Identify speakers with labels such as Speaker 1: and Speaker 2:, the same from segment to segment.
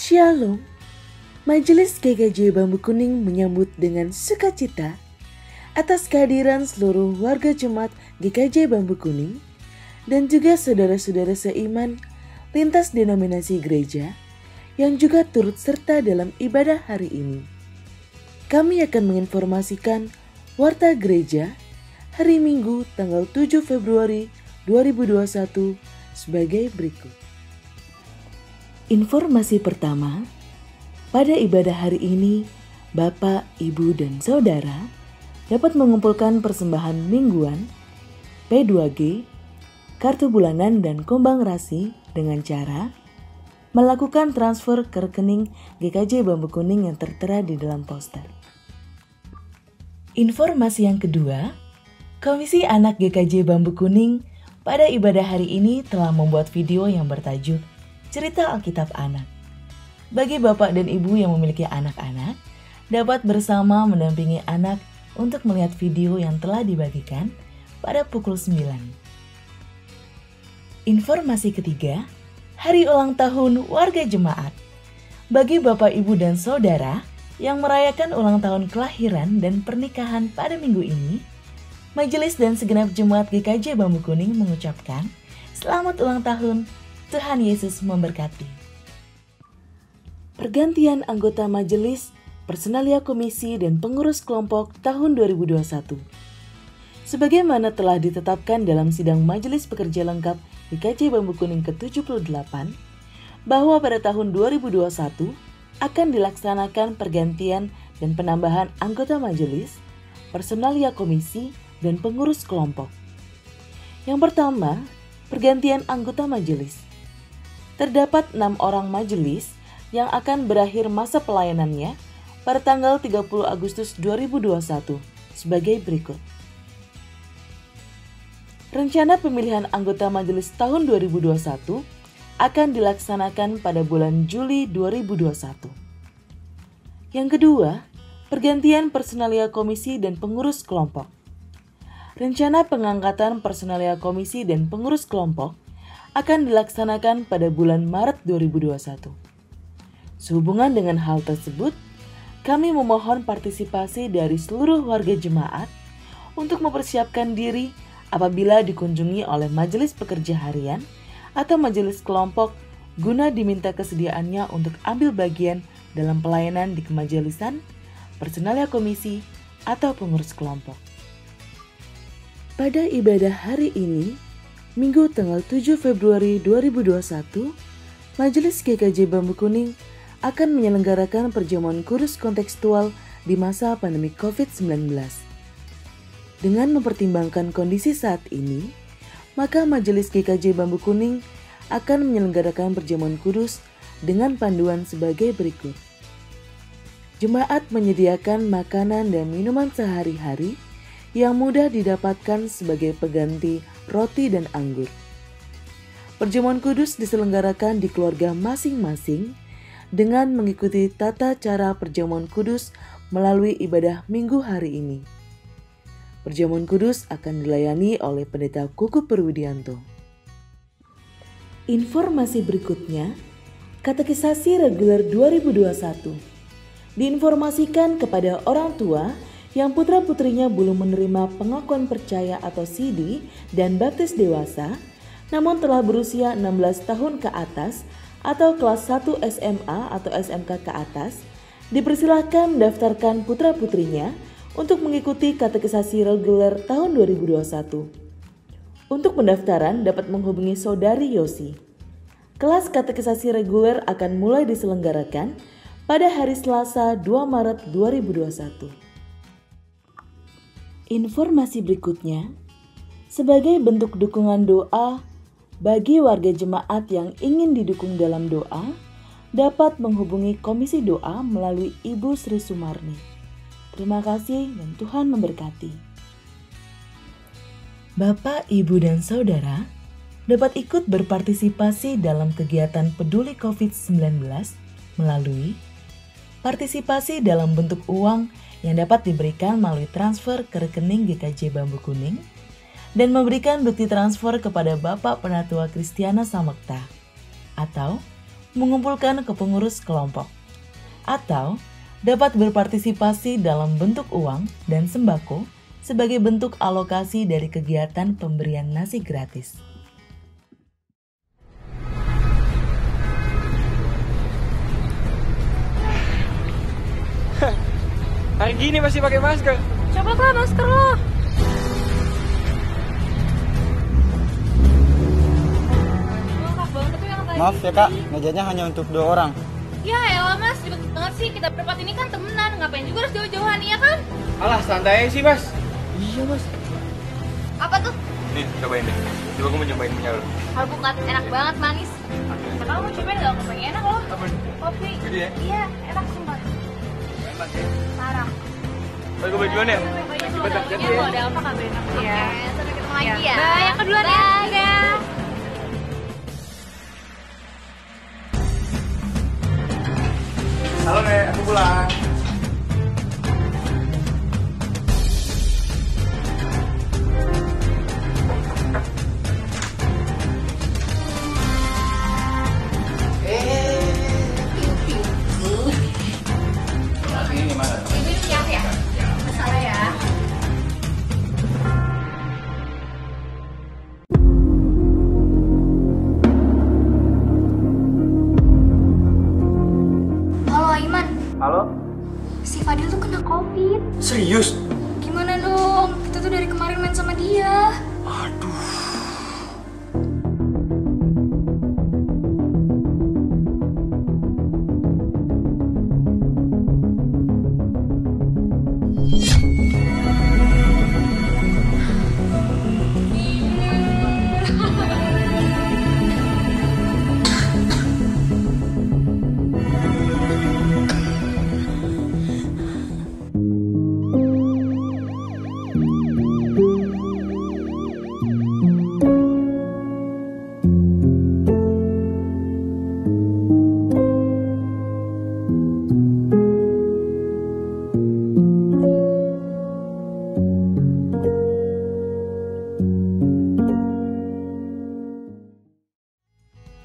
Speaker 1: Shalom, Majelis GKJ Bambu Kuning menyambut dengan sukacita atas kehadiran seluruh warga jemaat GKJ Bambu Kuning dan juga saudara-saudara seiman lintas denominasi gereja yang juga turut serta dalam ibadah hari ini. Kami akan menginformasikan warta gereja hari Minggu tanggal 7 Februari 2021 sebagai berikut. Informasi pertama, pada ibadah hari ini, Bapak, Ibu, dan Saudara dapat mengumpulkan persembahan mingguan, P2G, kartu bulanan, dan kombang rasi dengan cara melakukan transfer ke rekening GKJ Bambu Kuning yang tertera di dalam poster. Informasi yang kedua, Komisi Anak GKJ Bambu Kuning pada ibadah hari ini telah membuat video yang bertajuk Cerita Alkitab Anak. Bagi Bapak dan Ibu yang memiliki anak-anak, dapat bersama mendampingi anak untuk melihat video yang telah dibagikan pada pukul 9. Informasi ketiga, hari ulang tahun warga jemaat. Bagi Bapak, Ibu, dan Saudara yang merayakan ulang tahun kelahiran dan pernikahan pada minggu ini, Majelis dan segenap jemaat GKJ Bambu Kuning mengucapkan selamat ulang tahun, Tuhan Yesus memberkati. Pergantian anggota majelis, personalia komisi, dan pengurus kelompok tahun 2021. Sebagaimana telah ditetapkan dalam sidang Majelis Pekerja Lengkap GKJ Bambu Kuning ke-78, bahwa pada tahun 2021 akan dilaksanakan pergantian dan penambahan anggota majelis, personalia komisi, dan pengurus kelompok. Yang pertama, pergantian anggota majelis. Terdapat 6 orang majelis yang akan berakhir masa pelayanannya pada tanggal 30 Agustus 2021 sebagai berikut. Rencana pemilihan anggota majelis tahun 2021 akan dilaksanakan pada bulan Juli 2021. Yang kedua, pergantian personalia komisi dan pengurus kelompok. Rencana pengangkatan personalia komisi dan pengurus kelompok akan dilaksanakan pada bulan Maret 2021. Sehubungan dengan hal tersebut, kami memohon partisipasi dari seluruh warga jemaat untuk mempersiapkan diri apabila dikunjungi oleh majelis pekerja harian atau majelis kelompok guna diminta kesediaannya untuk ambil bagian dalam pelayanan di kemajelisan, personalia komisi, atau pengurus kelompok. Pada ibadah hari ini, Minggu tanggal 7 Februari 2021, Majelis GKJ Bambu Kuning akan menyelenggarakan perjamuan kudus kontekstual di masa pandemi COVID-19. Dengan mempertimbangkan kondisi saat ini, maka Majelis GKJ Bambu Kuning akan menyelenggarakan perjamuan kudus dengan panduan sebagai berikut. Jemaat menyediakan makanan dan minuman sehari-hari yang mudah didapatkan sebagai pengganti roti dan anggur. Perjamuan kudus diselenggarakan di keluarga masing-masing dengan mengikuti tata cara perjamuan kudus melalui ibadah minggu hari ini. Perjamuan kudus akan dilayani oleh Pendeta Kuku Perwidianto. Informasi berikutnya, Katekisasi Reguler 2021 diinformasikan kepada orang tua yang putra-putrinya belum menerima pengakuan percaya atau CD dan baptis dewasa, namun telah berusia 16 tahun ke atas atau kelas 1 SMA atau SMK ke atas, dipersilakan mendaftarkan putra-putrinya untuk mengikuti katekisasi reguler tahun 2021. Untuk pendaftaran dapat menghubungi Saudari Yosi. Kelas katekisasi reguler akan mulai diselenggarakan pada hari Selasa 2 Maret 2021. Informasi berikutnya, sebagai bentuk dukungan doa bagi warga jemaat yang ingin didukung dalam doa, dapat menghubungi Komisi Doa melalui Ibu Sri Sumarni. Terima kasih dan Tuhan memberkati. Bapak, Ibu, dan Saudara dapat ikut berpartisipasi dalam kegiatan peduli COVID-19 melalui partisipasi dalam bentuk uang yang dapat diberikan melalui transfer ke rekening GKJ Bambu Kuning dan memberikan bukti transfer kepada Bapak Penatua Kristiana Samekta atau mengumpulkan ke pengurus kelompok, atau dapat berpartisipasi dalam bentuk uang dan sembako sebagai bentuk alokasi dari kegiatan pemberian nasi gratis.
Speaker 2: Hari gini masih pakai masker.
Speaker 3: Copotlah masker lo.
Speaker 4: Maaf ya kak, mejanya hanya untuk 2 orang.
Speaker 3: Ya elah mas, ribet banget sih. Kita berempat ini kan temenan. Ngapain juga harus jauh-jauhan, iya kan?
Speaker 2: Alah, santai sih mas. Iya mas.
Speaker 3: Apa tuh?
Speaker 2: Nih, cobain deh. Coba gue mau cobain punya lo.
Speaker 3: Alpukat, enak banget, manis. Kalau mau cobain gak mau enak loh.
Speaker 2: Apa nih?
Speaker 3: Kopi.
Speaker 2: Gede ya?
Speaker 3: Iya, enak sumpah.
Speaker 2: Enak ya.
Speaker 3: Parah.
Speaker 2: Baik, gue duluan ya?
Speaker 3: Coba
Speaker 2: Hati-hati ya.
Speaker 3: kalau ada apa kabarin aku ya. Oke, sampai ketemu lagi ya.
Speaker 5: Bye, aku duluan ya.
Speaker 3: Dadah.
Speaker 2: Halo Nek, aku pulang. Ini gimana?
Speaker 3: Ini siap ya? Salah ya.
Speaker 5: Halo Aiman,
Speaker 2: Halo?
Speaker 5: si Fadil tuh kena COVID.
Speaker 2: Serius?
Speaker 5: Gimana dong? Kita tuh dari kemarin main sama dia.
Speaker 2: Aduh.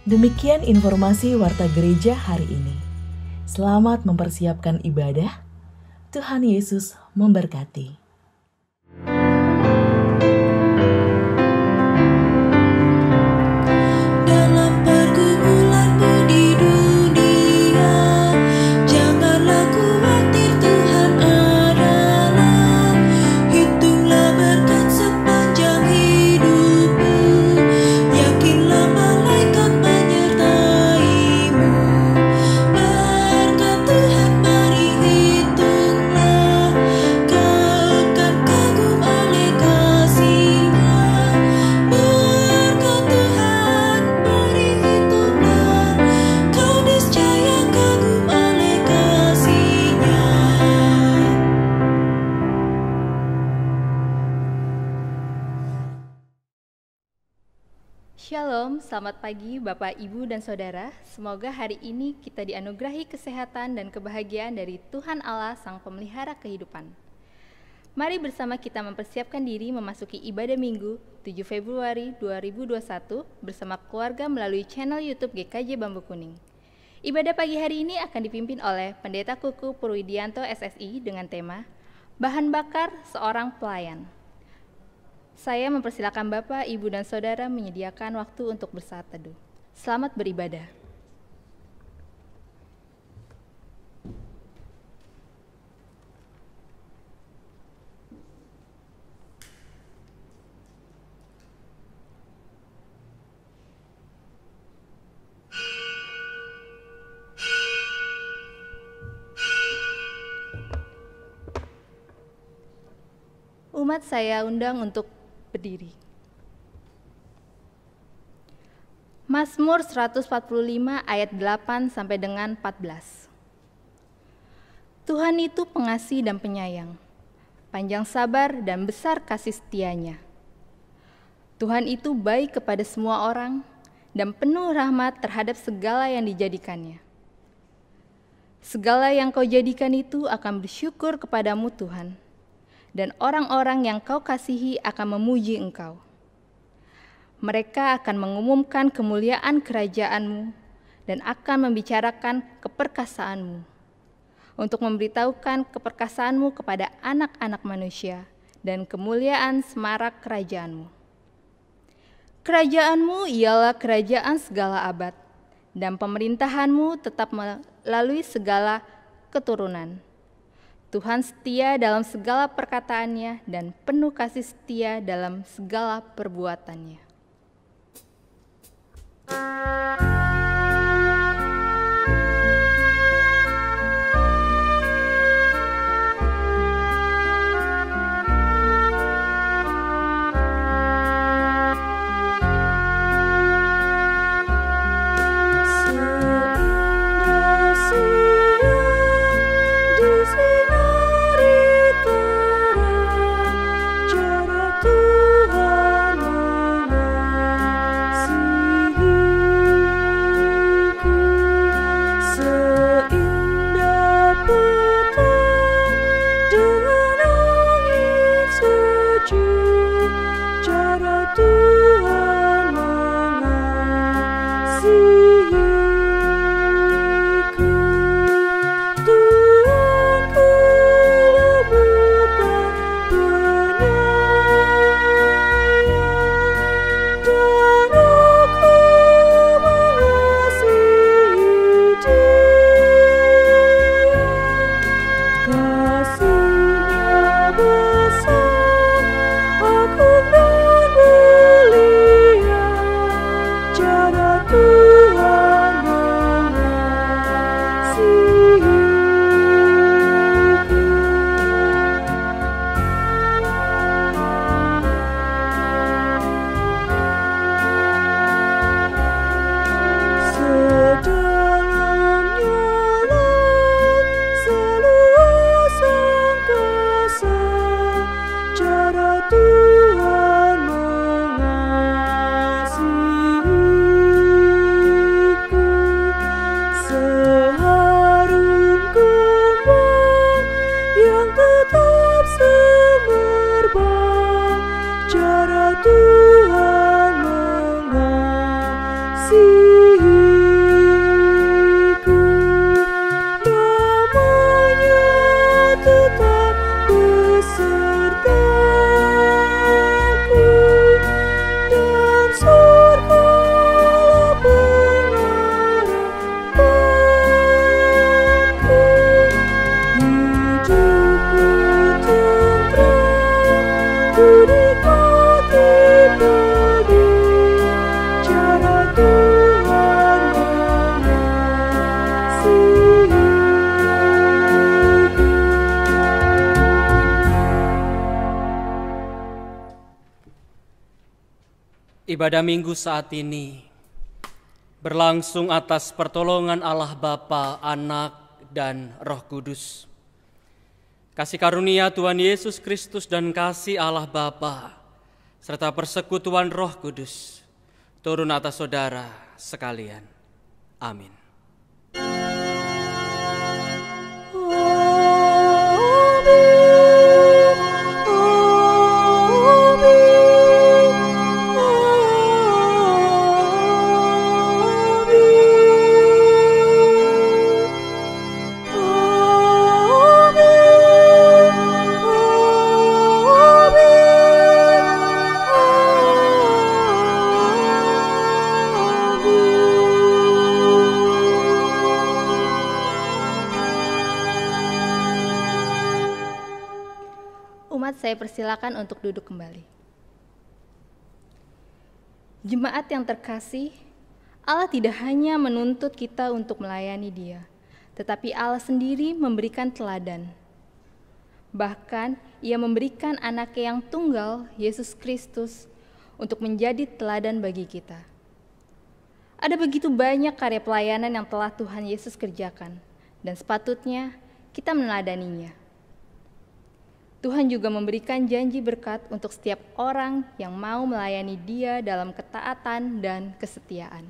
Speaker 1: Demikian informasi Warta Gereja hari ini. Selamat mempersiapkan ibadah. Tuhan Yesus memberkati.
Speaker 6: Dalam pergumulanmu di dunia, janganlah khawatir, Tuhan adalah. Hitunglah berkat sepanjang hidupmu, yakinlah malaikat menyertaimu. Berkat Tuhan mari hitunglah, kau akan kagum oleh kasih-Nya. Berkat Tuhan mari hitunglah, kau niscaya kagum oleh kasih-Nya.
Speaker 7: Shalom, selamat pagi Bapak, Ibu, dan Saudara. Semoga hari ini kita dianugerahi kesehatan dan kebahagiaan dari Tuhan Allah, Sang Pemelihara kehidupan. Mari bersama kita mempersiapkan diri memasuki ibadah Minggu 7 Februari 2021 bersama keluarga melalui channel YouTube GKJ Bambu Kuning. Ibadah pagi hari ini akan dipimpin oleh Pendeta Kuku Purwidianto SSI dengan tema Bahan Bakar Seorang Pelayan. Saya mempersilakan Bapak, Ibu, dan Saudara menyediakan waktu untuk bersaat teduh. Selamat beribadah. Umat saya undang untuk berdiri. Mazmur 145 ayat 8 sampai dengan 14. Tuhan itu pengasih dan penyayang, panjang sabar dan besar kasih setianya. Tuhan itu baik kepada semua orang dan penuh rahmat terhadap segala yang dijadikannya. Segala yang kau jadikan itu akan bersyukur kepadamu Tuhan, dan orang-orang yang kau kasihi akan memuji engkau. Mereka akan mengumumkan kemuliaan kerajaan-Mu dan akan membicarakan keperkasaanmu, untuk memberitahukan keperkasaanmu kepada anak-anak manusia dan kemuliaan semarak kerajaanmu. Kerajaanmu ialah kerajaan segala abad, dan pemerintahanmu tetap melalui segala keturunan. Tuhan setia dalam segala perkataannya dan penuh kasih setia dalam segala perbuatannya.
Speaker 8: Ibadah Minggu saat ini berlangsung atas pertolongan Allah Bapa, Anak, dan Roh Kudus. Kasih karunia Tuhan Yesus Kristus dan kasih Allah Bapa serta persekutuan Roh Kudus turun atas saudara sekalian. Amin.
Speaker 7: Saya persilakan untuk duduk kembali. Jemaat yang terkasih, Allah tidak hanya menuntut kita untuk melayani Dia, tetapi Allah sendiri memberikan teladan. Bahkan Ia memberikan Anaknya yang tunggal, Yesus Kristus, untuk menjadi teladan bagi kita. Ada begitu banyak karya pelayanan yang telah Tuhan Yesus kerjakan, dan sepatutnya kita meneladaninya. Tuhan juga memberikan janji berkat untuk setiap orang yang mau melayani Dia dalam ketaatan dan kesetiaan.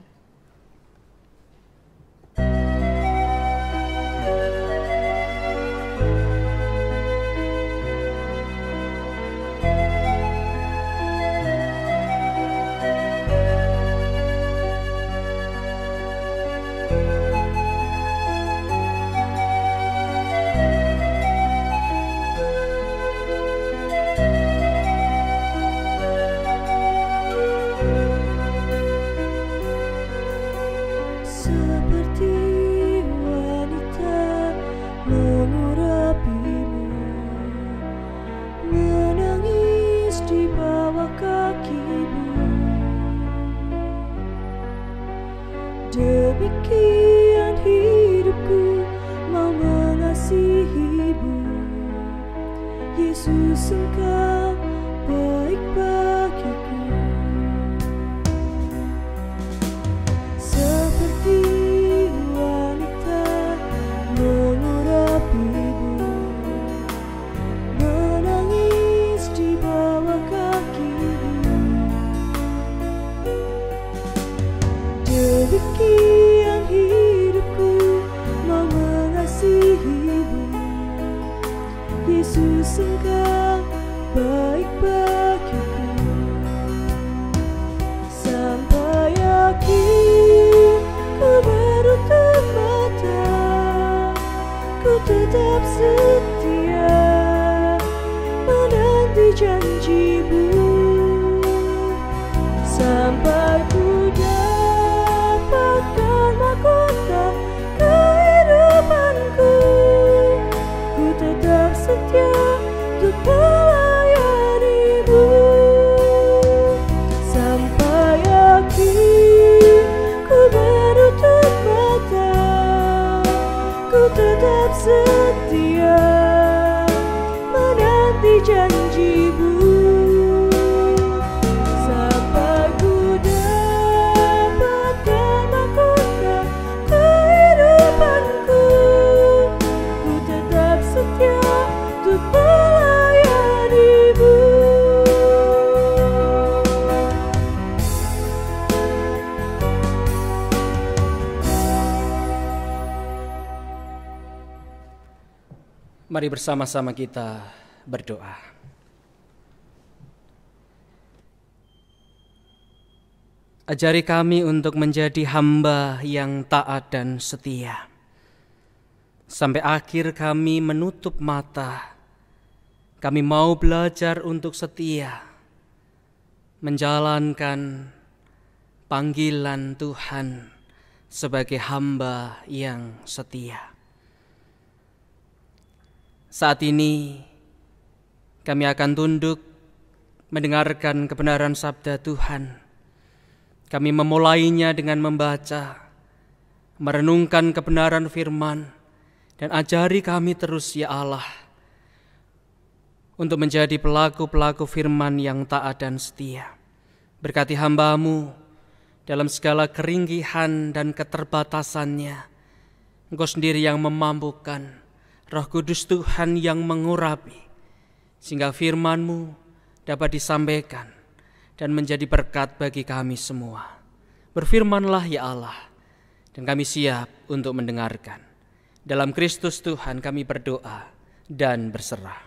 Speaker 6: Demikian hidupku mau mengasihimu, Yesus Engkau baik bagiku. Seperti wanita mengurapimu, menangis di bawah kakimu. Demikian hidupku mau mengasihimu, Yesus Engkau baik bagiku. Sampai akhir ku menutup mata, ku tetap setia menanti janjimu. Sampai ku dapatkan mahkota kehidupanku, ku tetap setia untuk melayanimu. Sampai akhir ku menutup mata, ku tetap setia menanti janjimu. Sampai ku dapatkan mahkota kehidupanku, ku tetap setia untuk melayanimu.
Speaker 8: Mari bersama-sama kita berdoa. Ajari kami untuk menjadi hamba yang taat dan setia. Sampai akhir kami menutup mata, kami mau belajar untuk setia, menjalankan panggilan Tuhan sebagai hamba yang setia. Saat ini kami akan tunduk mendengarkan kebenaran sabda Tuhan. Kami memulainya dengan membaca, merenungkan kebenaran firman, dan ajari kami terus ya Allah untuk menjadi pelaku-pelaku firman yang taat dan setia. Berkati hamba-Mu dalam segala keringgihan dan keterbatasannya. Engkau sendiri yang memampukan, Roh Kudus Tuhan yang mengurapi, sehingga firman-Mu dapat disampaikan dan menjadi berkat bagi kami semua. Berfirmanlah ya Allah, dan kami siap untuk mendengarkan. Dalam Kristus Tuhan kami berdoa dan berserah.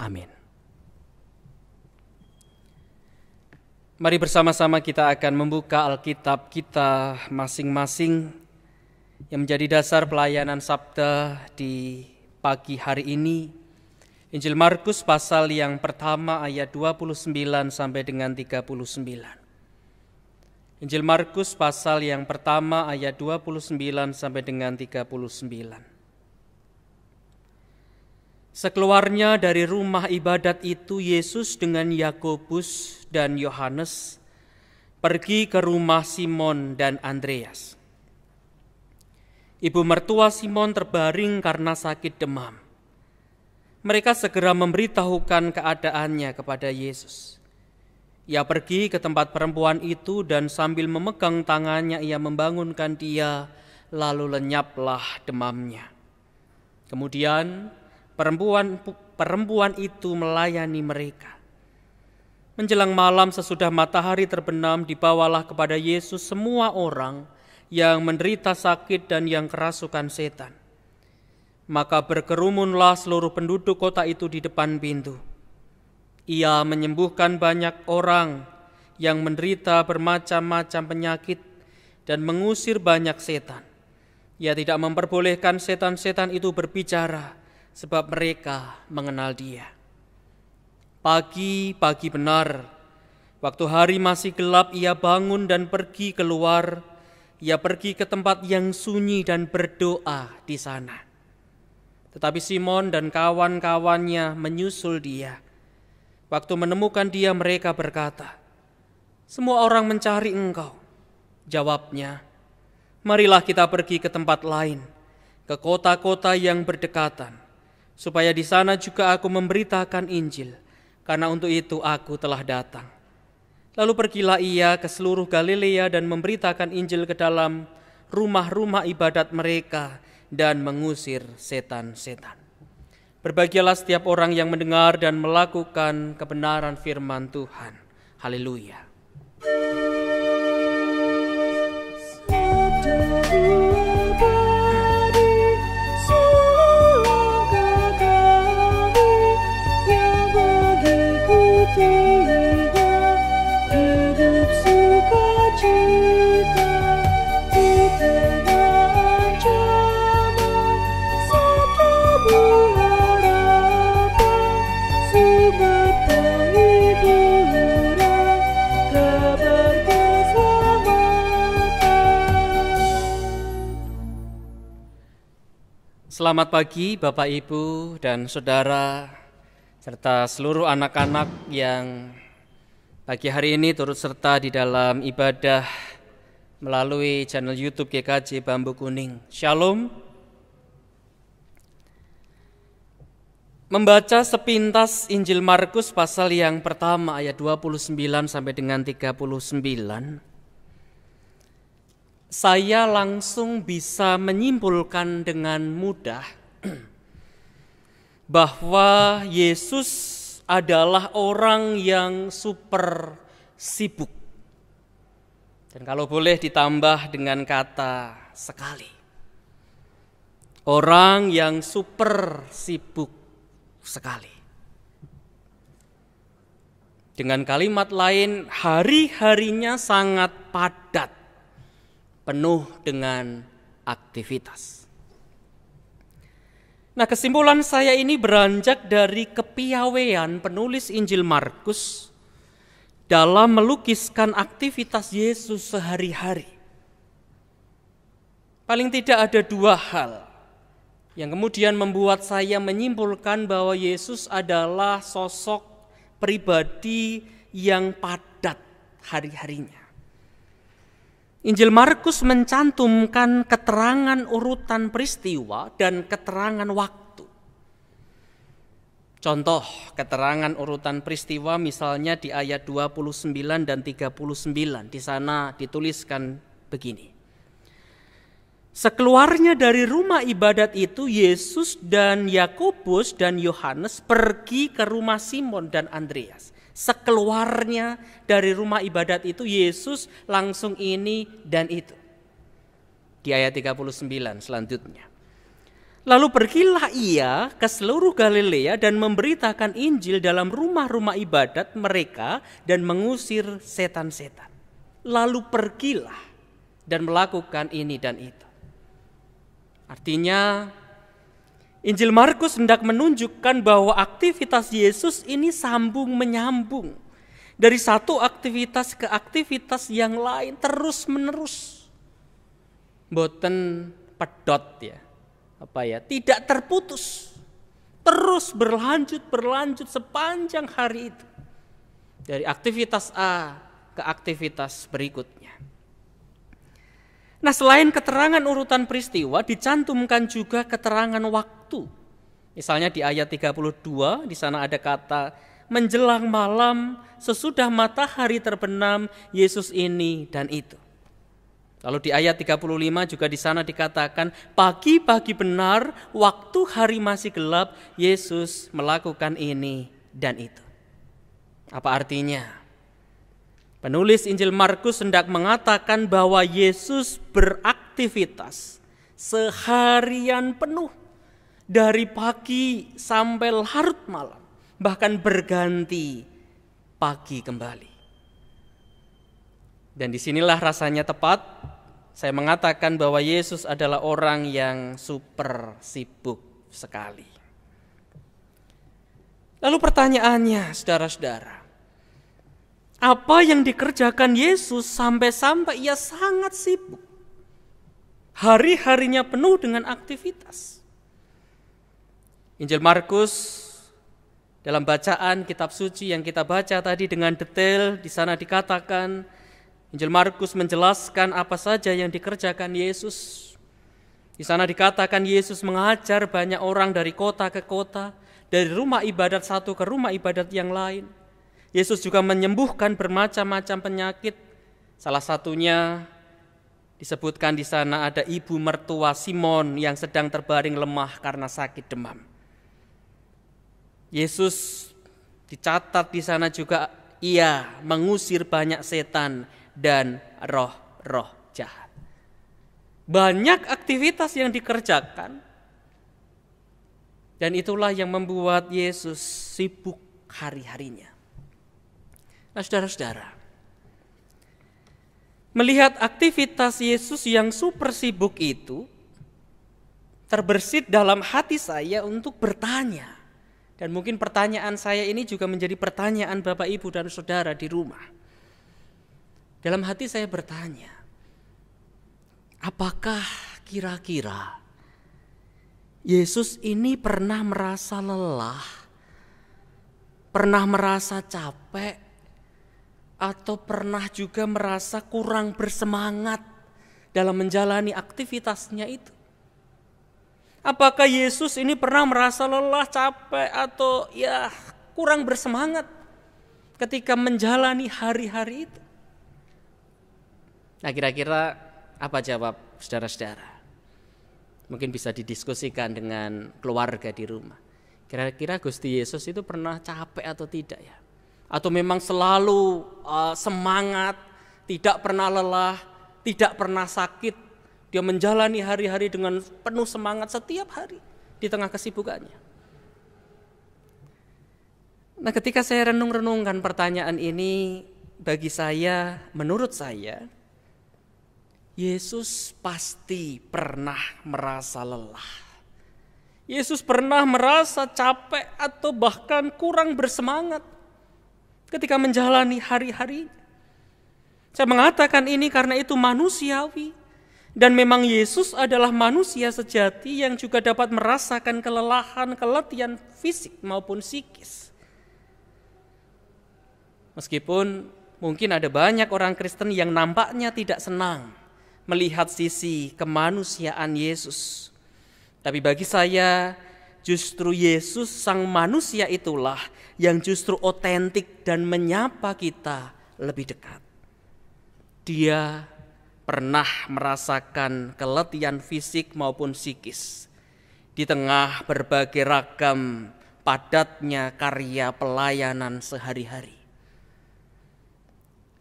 Speaker 8: Amin. Mari bersama-sama kita akan membuka Alkitab kita masing-masing yang menjadi dasar pelayanan Sabda di pagi hari ini. Injil Markus pasal yang pertama ayat 29 sampai dengan 39. Injil Markus pasal yang pertama ayat 29 sampai dengan 39. Sekeluarnya dari rumah ibadat itu, Yesus dengan Yakobus dan Yohanes pergi ke rumah Simon dan Andreas. Ibu mertua Simon terbaring karena sakit demam. Mereka segera memberitahukan keadaannya kepada Yesus. Ia pergi ke tempat perempuan itu dan sambil memegang tangannya ia membangunkan dia, lalu lenyaplah demamnya. Kemudian perempuan itu melayani mereka. Menjelang malam sesudah matahari terbenam, dibawalah kepada Yesus semua orang yang menderita sakit dan yang kerasukan setan. Maka berkerumunlah seluruh penduduk kota itu di depan pintu. Ia menyembuhkan banyak orang yang menderita bermacam-macam penyakit dan mengusir banyak setan. Ia tidak memperbolehkan setan-setan itu berbicara, sebab mereka mengenal dia. Pagi-pagi benar, waktu hari masih gelap, ia bangun dan pergi keluar. Ia pergi ke tempat yang sunyi dan berdoa di sana. Tetapi Simon dan kawan-kawannya menyusul dia. Waktu menemukan dia, mereka berkata, "Semua orang mencari engkau." Jawabnya, marilah kita pergi ke tempat lain, ke kota-kota yang berdekatan, supaya di sana juga aku memberitakan Injil, karena untuk itu aku telah datang. Lalu pergilah ia ke seluruh Galilea dan memberitakan Injil ke dalam rumah-rumah ibadat mereka dan mengusir setan-setan. Berbahagialah setiap orang yang mendengar dan melakukan kebenaran firman Tuhan. Haleluya. Selamat pagi Bapak, Ibu, dan Saudara, serta seluruh anak-anak yang pagi hari ini turut serta di dalam ibadah melalui channel YouTube GKJ Bambu Kuning. Shalom. Membaca sepintas Injil Markus pasal yang pertama ayat 29 sampai dengan 39. Saya langsung bisa menyimpulkan dengan mudah bahwa Yesus adalah orang yang super sibuk. Dan kalau boleh ditambah dengan kata sekali. Orang yang super sibuk sekali. Dengan kalimat lain, hari-harinya sangat padat, penuh dengan aktivitas. Nah, kesimpulan saya ini beranjak dari kepiawaian penulis Injil Markus dalam melukiskan aktivitas Yesus sehari-hari. Paling tidak ada dua hal yang kemudian membuat saya menyimpulkan bahwa Yesus adalah sosok pribadi yang padat hari-harinya. Injil Markus mencantumkan keterangan urutan peristiwa dan keterangan waktu. Contoh keterangan urutan peristiwa misalnya di ayat 29 dan 39. Di sana dituliskan begini. Sekeluarnya dari rumah ibadat itu, Yesus dan Yakobus dan Yohanes pergi ke rumah Simon dan Andreas. Sekeluarnya dari rumah ibadat itu, Yesus langsung ini dan itu. Di ayat 39 selanjutnya. Lalu pergilah ia ke seluruh Galilea dan memberitakan Injil dalam rumah-rumah ibadat mereka dan mengusir setan-setan. Lalu pergilah dan melakukan ini dan itu. Artinya Injil Markus hendak menunjukkan bahwa aktivitas Yesus ini sambung menyambung dari satu aktivitas ke aktivitas yang lain terus menerus. Boten pedot ya. Tidak terputus. Terus berlanjut sepanjang hari itu. Dari aktivitas A ke aktivitas berikutnya. Nah, selain keterangan urutan peristiwa, dicantumkan juga keterangan waktu. Misalnya di ayat 32, di sana ada kata, menjelang malam, sesudah matahari terbenam, Yesus ini dan itu. Lalu di ayat 35 juga di sana dikatakan, pagi-pagi benar, waktu hari masih gelap, Yesus melakukan ini dan itu. Apa artinya? Penulis Injil Markus hendak mengatakan bahwa Yesus beraktivitas seharian penuh dari pagi sampai larut malam, bahkan berganti pagi kembali. Dan disinilah rasanya tepat saya mengatakan bahwa Yesus adalah orang yang super sibuk sekali. Lalu pertanyaannya, saudara-saudara, apa yang dikerjakan Yesus sampai-sampai ia sangat sibuk? Hari-harinya penuh dengan aktivitas. Injil Markus dalam bacaan kitab suci yang kita baca tadi dengan detail, di sana dikatakan Injil Markus menjelaskan apa saja yang dikerjakan Yesus. Di sana dikatakan Yesus mengajar banyak orang dari kota ke kota, dari rumah ibadat satu ke rumah ibadat yang lain. Yesus juga menyembuhkan bermacam-macam penyakit. Salah satunya disebutkan di sana ada ibu mertua Simon yang sedang terbaring lemah karena sakit demam. Yesus dicatat di sana juga ia mengusir banyak setan dan roh-roh jahat. Banyak aktivitas yang dikerjakan, dan itulah yang membuat Yesus sibuk hari-harinya. Nah, saudara-saudara, melihat aktivitas Yesus yang super sibuk itu, terbersit dalam hati saya untuk bertanya. Dan mungkin pertanyaan saya ini juga menjadi pertanyaan Bapak, Ibu, dan Saudara di rumah. Dalam hati saya bertanya, apakah kira-kira Yesus ini pernah merasa lelah, pernah merasa capek, atau pernah juga merasa kurang bersemangat dalam menjalani aktivitasnya itu? Apakah Yesus ini pernah merasa lelah, capek, atau kurang bersemangat ketika menjalani hari-hari itu? Nah, kira-kira apa jawab saudara-saudara? Mungkin bisa didiskusikan dengan keluarga di rumah. Kira-kira Gusti Yesus itu pernah capek atau tidak ya? Atau memang selalu semangat, tidak pernah lelah, tidak pernah sakit. Dia menjalani hari-hari dengan penuh semangat setiap hari di tengah kesibukannya. Nah, ketika saya renung-renungkan pertanyaan ini, bagi saya, menurut saya, Yesus pasti pernah merasa lelah. Yesus pernah merasa capek atau bahkan kurang bersemangat ketika menjalani hari-hari. Saya mengatakan ini karena itu manusiawi. Dan memang Yesus adalah manusia sejati yang juga dapat merasakan kelelahan, keletihan fisik maupun psikis. Meskipun mungkin ada banyak orang Kristen yang nampaknya tidak senang melihat sisi kemanusiaan Yesus. Tapi bagi saya, justru Yesus sang manusia itulah yang justru otentik dan menyapa kita lebih dekat. Dia pernah merasakan keletihan fisik maupun psikis di tengah berbagai ragam padatnya karya pelayanan sehari-hari.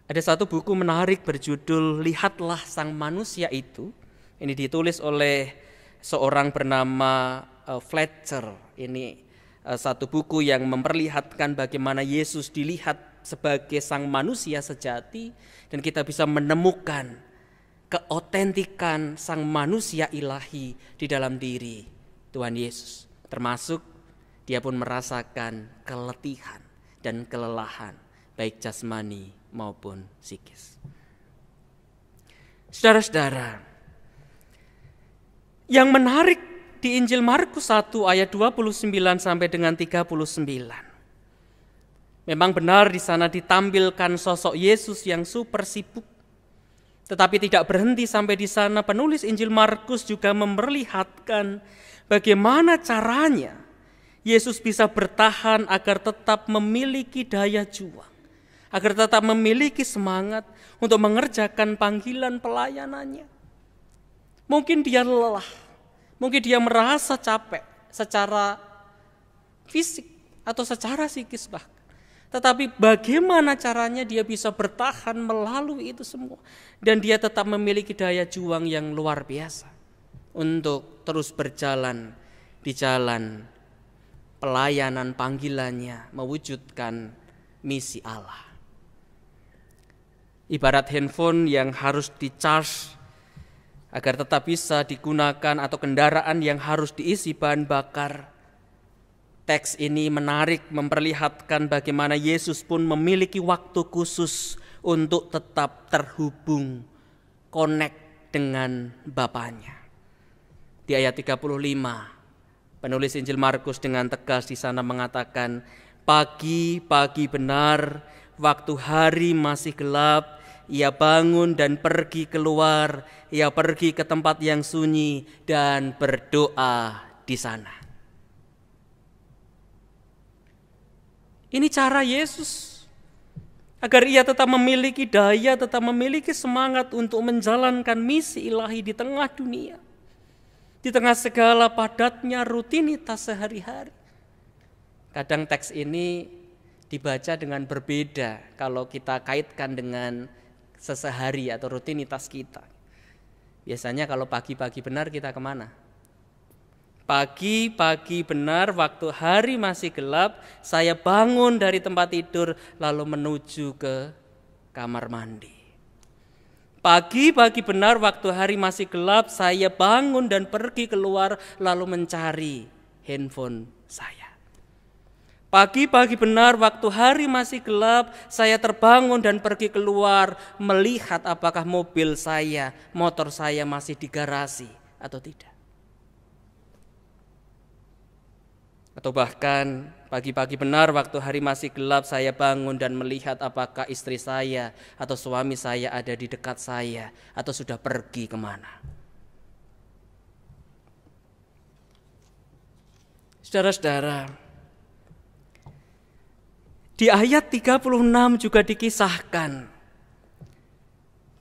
Speaker 8: Ada satu buku menarik berjudul Lihatlah Sang Manusia Itu. Ini ditulis oleh seorang bernama Fletcher. Ini satu buku yang memperlihatkan bagaimana Yesus dilihat sebagai sang manusia sejati, dan kita bisa menemukan keotentikan sang manusia ilahi di dalam diri Tuhan Yesus. Termasuk dia pun merasakan keletihan dan kelelahan, baik jasmani maupun psikis. Saudara-saudara, yang menarik di Injil Markus 1 ayat 29 sampai dengan 39. Memang benar di sana ditampilkan sosok Yesus yang super sibuk. Tetapi tidak berhenti sampai di sana, penulis Injil Markus juga memperlihatkan bagaimana caranya Yesus bisa bertahan agar tetap memiliki daya juang, agar tetap memiliki semangat untuk mengerjakan panggilan pelayanannya. Mungkin dia lelah, mungkin dia merasa capek secara fisik atau secara psikis bahkan. Tetapi bagaimana caranya dia bisa bertahan melalui itu semua. Dan dia tetap memiliki daya juang yang luar biasa untuk terus berjalan di jalan pelayanan panggilannya, mewujudkan misi Allah. Ibarat handphone yang harus di-charge agar tetap bisa digunakan, atau kendaraan yang harus diisi bahan bakar. Teks ini menarik memperlihatkan bagaimana Yesus pun memiliki waktu khusus untuk tetap terhubung, connect dengan Bapanya. Di ayat 35, penulis Injil Markus dengan tegas di sana mengatakan, pagi benar, waktu hari masih gelap, ia bangun dan pergi keluar, ia pergi ke tempat yang sunyi dan berdoa di sana. Ini cara Yesus agar ia tetap memiliki daya, tetap memiliki semangat untuk menjalankan misi ilahi di tengah dunia, di tengah segala padatnya rutinitas sehari-hari. Kadang teks ini dibaca dengan berbeda kalau kita kaitkan dengan sesehari atau rutinitas kita. Biasanya kalau pagi-pagi benar kita kemana? Pagi-pagi benar waktu hari masih gelap, saya bangun dari tempat tidur lalu menuju ke kamar mandi. Pagi-pagi benar waktu hari masih gelap, saya bangun dan pergi keluar lalu mencari handphone saya. Pagi-pagi benar waktu hari masih gelap, saya terbangun dan pergi keluar melihat apakah mobil saya, motor saya masih di garasi atau tidak. Atau bahkan pagi-pagi benar waktu hari masih gelap, saya bangun dan melihat apakah istri saya atau suami saya ada di dekat saya atau sudah pergi kemana. Saudara-saudara, di ayat 36 juga dikisahkan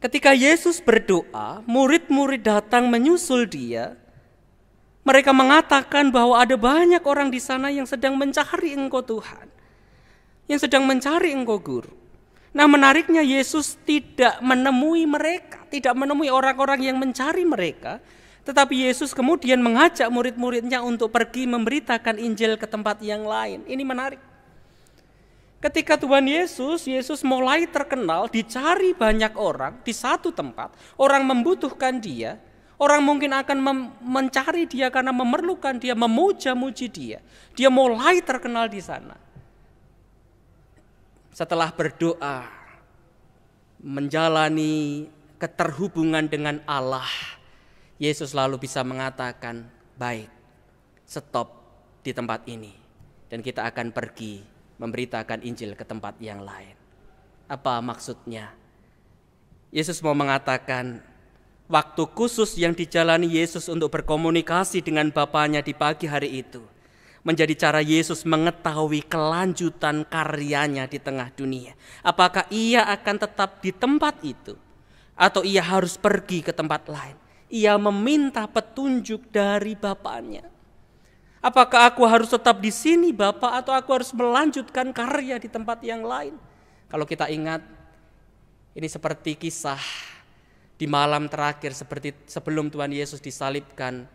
Speaker 8: ketika Yesus berdoa, murid-murid datang menyusul dia. Mereka mengatakan bahwa ada banyak orang di sana yang sedang mencari Engkau Tuhan, yang sedang mencari Engkau Guru. Nah, menariknya Yesus tidak menemui mereka, tidak menemui orang-orang yang mencari mereka, tetapi Yesus kemudian mengajak murid-muridnya untuk pergi memberitakan Injil ke tempat yang lain. Ini menarik. Ketika Tuhan Yesus mulai terkenal, dicari banyak orang di satu tempat, orang membutuhkan dia, orang mungkin akan mencari dia karena memerlukan dia, memuja-muji dia. Dia mulai terkenal di sana. Setelah berdoa, menjalani keterhubungan dengan Allah, Yesus lalu bisa mengatakan, baik, stop di tempat ini. Dan kita akan pergi memberitakan Injil ke tempat yang lain. Apa maksudnya? Yesus mau mengatakan, waktu khusus yang dijalani Yesus untuk berkomunikasi dengan Bapanya di pagi hari itu menjadi cara Yesus mengetahui kelanjutan karyanya di tengah dunia. Apakah ia akan tetap di tempat itu atau ia harus pergi ke tempat lain? Ia meminta petunjuk dari Bapanya. Apakah aku harus tetap di sini Bapa atau aku harus melanjutkan karya di tempat yang lain? Kalau kita ingat, ini seperti kisah di malam terakhir seperti sebelum Tuhan Yesus disalibkan.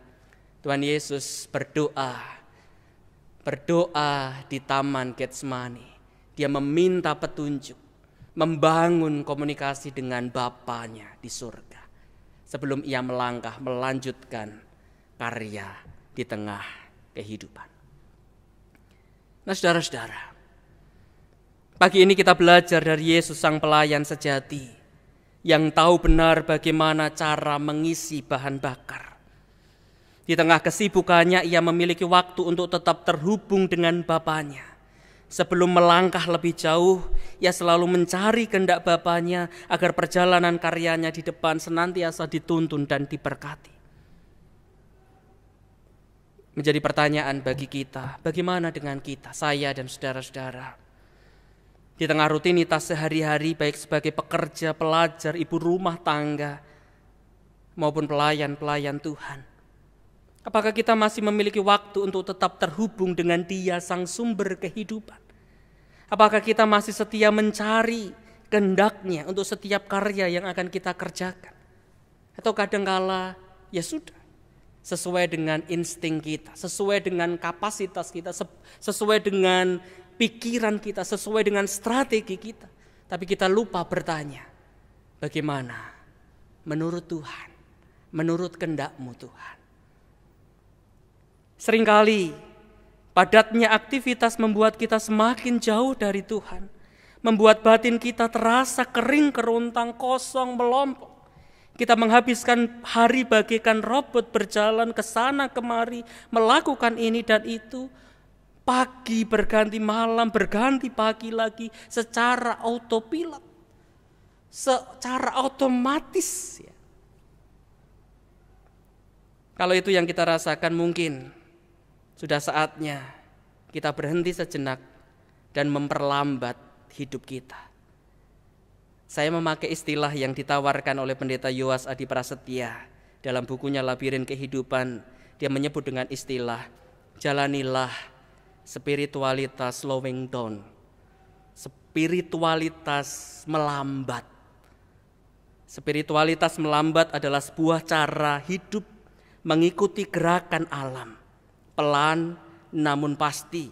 Speaker 8: Tuhan Yesus berdoa di Taman Getsemani. Dia meminta petunjuk, membangun komunikasi dengan Bapanya di surga. Sebelum ia melangkah melanjutkan karya di tengah kehidupan. Nah, saudara-saudara, pagi ini kita belajar dari Yesus sang pelayan sejati yang tahu benar bagaimana cara mengisi bahan bakar. Di tengah kesibukannya ia memiliki waktu untuk tetap terhubung dengan Bapanya. Sebelum melangkah lebih jauh, ia selalu mencari kehendak Bapanya agar perjalanan karyanya di depan senantiasa dituntun dan diberkati. Menjadi pertanyaan bagi kita, bagaimana dengan kita, saya dan saudara-saudara? Di tengah rutinitas sehari-hari baik sebagai pekerja, pelajar, ibu rumah tangga, maupun pelayan-pelayan Tuhan. Apakah kita masih memiliki waktu untuk tetap terhubung dengan Dia sang sumber kehidupan? Apakah kita masih setia mencari kehendak-Nya untuk setiap karya yang akan kita kerjakan? Atau kadangkala ya sudah, sesuai dengan insting kita, sesuai dengan kapasitas kita, sesuai dengan pikiran kita, sesuai dengan strategi kita. Tapi kita lupa bertanya, bagaimana menurut Tuhan, menurut kehendak-Mu Tuhan? Seringkali padatnya aktivitas membuat kita semakin jauh dari Tuhan, membuat batin kita terasa kering, kerontang, kosong, melompok. Kita menghabiskan hari bagaikan robot berjalan ke sana kemari, melakukan ini dan itu, pagi berganti malam, berganti pagi lagi secara autopilot. secara otomatis. Ya. Kalau itu yang kita rasakan, mungkin sudah saatnya kita berhenti sejenak dan memperlambat hidup kita. Saya memakai istilah yang ditawarkan oleh Pendeta Yowas Adi Prasetya dalam bukunya Labirin Kehidupan. Dia menyebut dengan istilah, jalanilah spiritualitas slowing down. Spiritualitas melambat. Spiritualitas melambat adalah sebuah cara hidup mengikuti gerakan alam. Pelan namun pasti.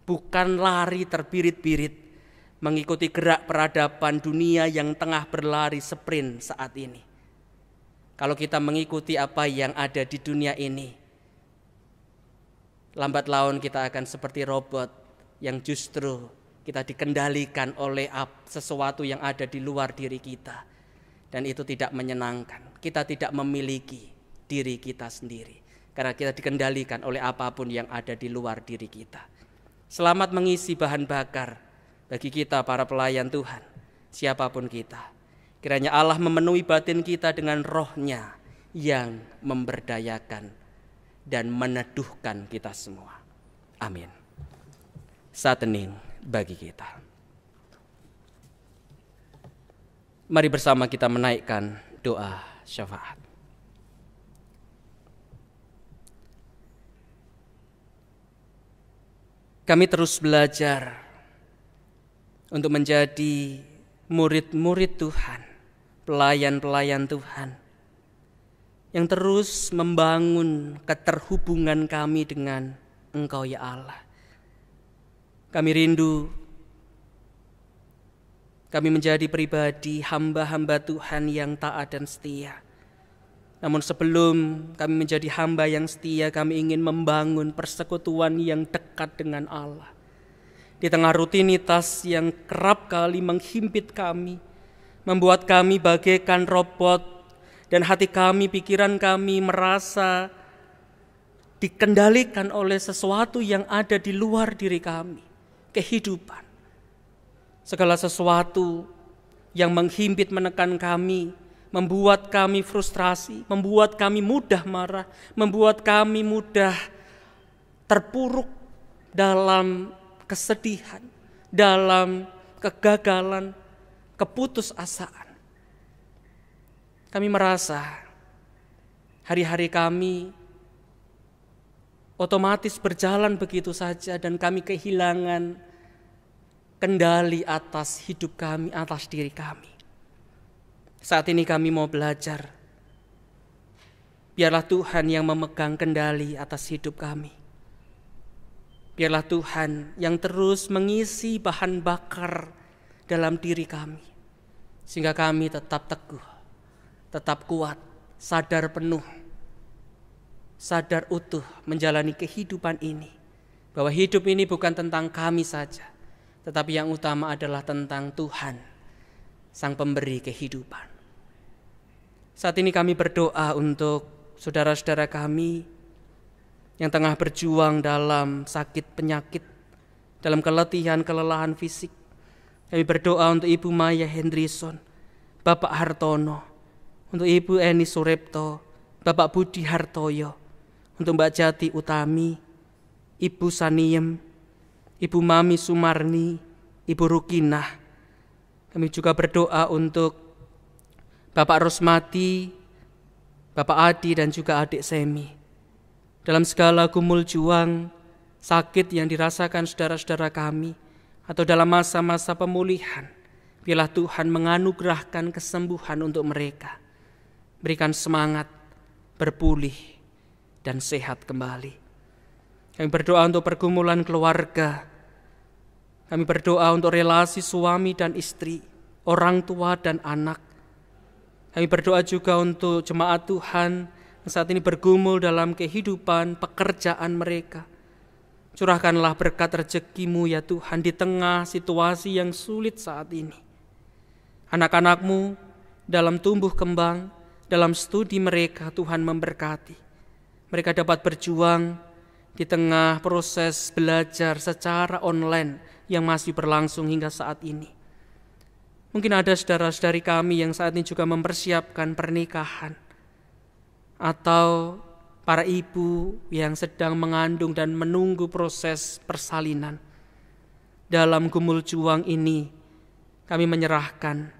Speaker 8: Bukan lari terbirit-birit. Mengikuti gerak peradaban dunia yang tengah berlari sprint saat ini. Kalau kita mengikuti apa yang ada di dunia ini, lambat laun kita akan seperti robot yang justru kita dikendalikan oleh sesuatu yang ada di luar diri kita. Dan itu tidak menyenangkan. Kita tidak memiliki diri kita sendiri. Karena kita dikendalikan oleh apapun yang ada di luar diri kita. Selamat mengisi bahan bakar bagi kita para pelayan Tuhan, siapapun kita. Kiranya Allah memenuhi batin kita dengan roh-Nya yang memberdayakan dan meneduhkan kita semua. Amin. Saat hening bagi kita. Mari bersama kita menaikkan doa syafaat. Kami terus belajar untuk menjadi murid-murid Tuhan, pelayan-pelayan Tuhan, yang terus membangun keterhubungan kami dengan Engkau ya Allah. Kami rindu kami menjadi pribadi hamba-hamba Tuhan yang taat dan setia. Namun sebelum kami menjadi hamba yang setia, kami ingin membangun persekutuan yang dekat dengan Allah. Di tengah rutinitas yang kerap kali menghimpit kami, membuat kami bagaikan robot, dan hati kami, pikiran kami merasa dikendalikan oleh sesuatu yang ada di luar diri kami, kehidupan. Segala sesuatu yang menghimpit menekan kami, membuat kami frustrasi, membuat kami mudah marah, membuat kami mudah terpuruk dalam kesedihan, dalam kegagalan, keputusasaan. Kami merasa hari-hari kami otomatis berjalan begitu saja dan kami kehilangan kendali atas hidup kami, atas diri kami. Saat ini kami mau belajar. Biarlah Tuhan yang memegang kendali atas hidup kami. Biarlah Tuhan yang terus mengisi bahan bakar dalam diri kami. Sehingga kami tetap teguh, tetap kuat, sadar penuh, sadar utuh menjalani kehidupan ini. Bahwa hidup ini bukan tentang kami saja, tetapi yang utama adalah tentang Tuhan, Sang Pemberi kehidupan. Saat ini kami berdoa untuk saudara-saudara kami yang tengah berjuang dalam sakit penyakit, dalam keletihan, kelelahan fisik. Kami berdoa untuk Ibu Maya Hendrison, Bapak Hartono, untuk Ibu Eni Surepto, Bapak Budi Hartoyo, untuk Mbak Jati Utami, Ibu Saniem, Ibu Mami Sumarni, Ibu Rukinah. Kami juga berdoa untuk Bapak Rosmati, Bapak Adi dan juga adik Semi. Dalam segala gumul juang, sakit yang dirasakan saudara-saudara kami, atau dalam masa-masa pemulihan, biarlah Tuhan menganugerahkan kesembuhan untuk mereka. Berikan semangat, berpulih, dan sehat kembali. Kami berdoa untuk pergumulan keluarga. Kami berdoa untuk relasi suami dan istri, orang tua dan anak. Kami berdoa juga untuk jemaat Tuhan yang saat ini bergumul dalam kehidupan pekerjaan mereka. Curahkanlah berkat rezeki-Mu ya Tuhan di tengah situasi yang sulit saat ini. Anak-anak-Mu dalam tumbuh kembang, dalam studi mereka Tuhan memberkati. Mereka dapat berjuang di tengah proses belajar secara online yang masih berlangsung hingga saat ini. Mungkin ada saudara-saudari kami yang saat ini juga mempersiapkan pernikahan, atau para ibu yang sedang mengandung dan menunggu proses persalinan. Dalam gumul juang ini kami menyerahkan,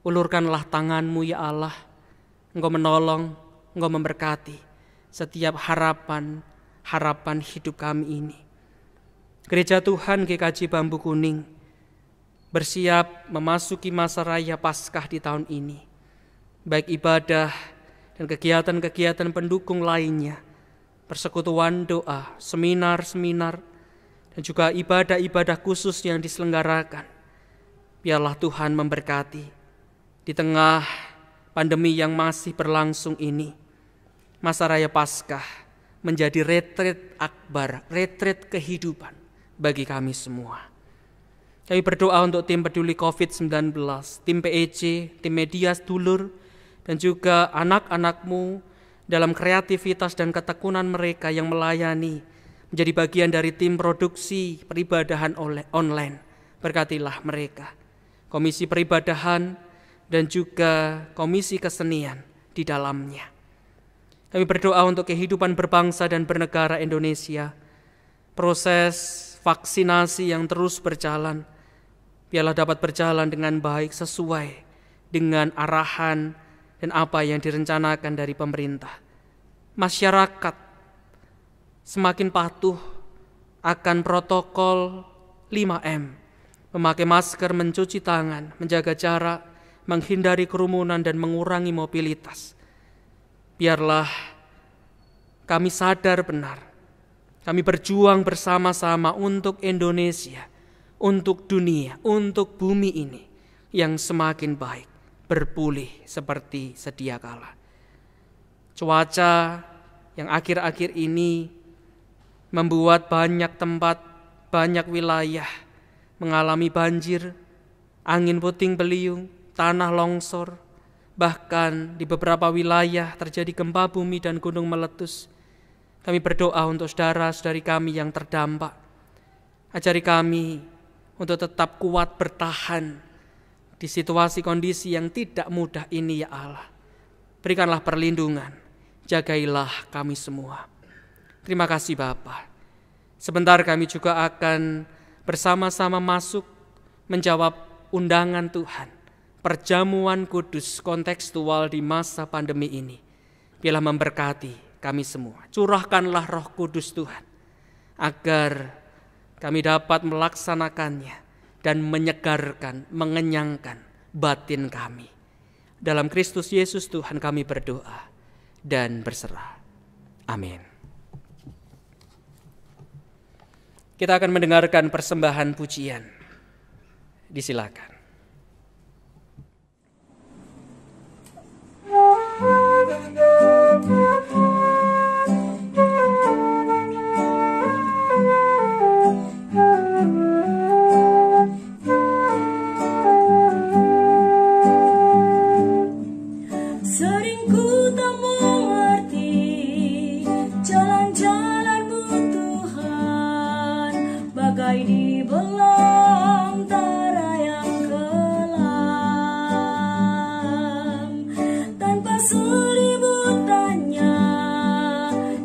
Speaker 8: ulurkanlah tangan-Mu ya Allah, Engkau menolong, Engkau memberkati setiap harapan hidup kami ini. Gereja Tuhan GKJ Bambu Kuning bersiap memasuki masa raya Paskah di tahun ini. Baik ibadah dan kegiatan-kegiatan pendukung lainnya, persekutuan doa, seminar-seminar, dan juga ibadah-ibadah khusus yang diselenggarakan. Biarlah Tuhan memberkati di tengah pandemi yang masih berlangsung ini. Masa raya Paskah menjadi retret akbar, retret kehidupan bagi kami semua. Kami berdoa untuk tim peduli COVID-19, tim PEC, tim media dulur, dan juga anak-anak-Mu dalam kreativitas dan ketekunan mereka yang melayani, menjadi bagian dari tim produksi peribadahan online. Berkatilah mereka, komisi peribadahan dan juga komisi kesenian di dalamnya. Kami berdoa untuk kehidupan berbangsa dan bernegara Indonesia. Proses vaksinasi yang terus berjalan, biarlah dapat berjalan dengan baik sesuai dengan arahan dan apa yang direncanakan dari pemerintah. Masyarakat semakin patuh akan protokol 5M, memakai masker, mencuci tangan, menjaga jarak, menghindari kerumunan dan mengurangi mobilitas. Biarlah kami sadar benar, kami berjuang bersama-sama untuk Indonesia, untuk dunia, untuk bumi ini yang semakin baik, berpulih seperti sedia kala. Cuaca yang akhir-akhir ini membuat banyak tempat, banyak wilayah mengalami banjir, angin puting beliung, tanah longsor, bahkan di beberapa wilayah terjadi gempa bumi dan gunung meletus. Kami berdoa untuk saudara-saudari kami yang terdampak. Ajari kami untuk tetap kuat bertahan di situasi kondisi yang tidak mudah ini ya Allah. Berikanlah perlindungan, jagailah kami semua. Terima kasih Bapa. Sebentar kami juga akan bersama-sama masuk menjawab undangan Tuhan, perjamuan kudus kontekstual di masa pandemi ini. Biarlah memberkati kami semua. Curahkanlah Roh Kudus Tuhan, agar kami dapat melaksanakannya dan menyegarkan, mengenyangkan batin kami. Dalam Kristus Yesus Tuhan kami berdoa dan berserah. Amin. Kita akan mendengarkan persembahan pujian. Disilakan.
Speaker 6: Sering ku tak mengerti jalan-jalan-Mu Tuhan, bagai di belantara yang kelam. Tanpa seribu tanya,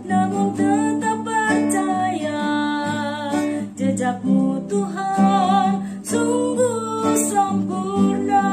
Speaker 6: namun tetap percaya, jejak-Mu Tuhan sungguh sempurna.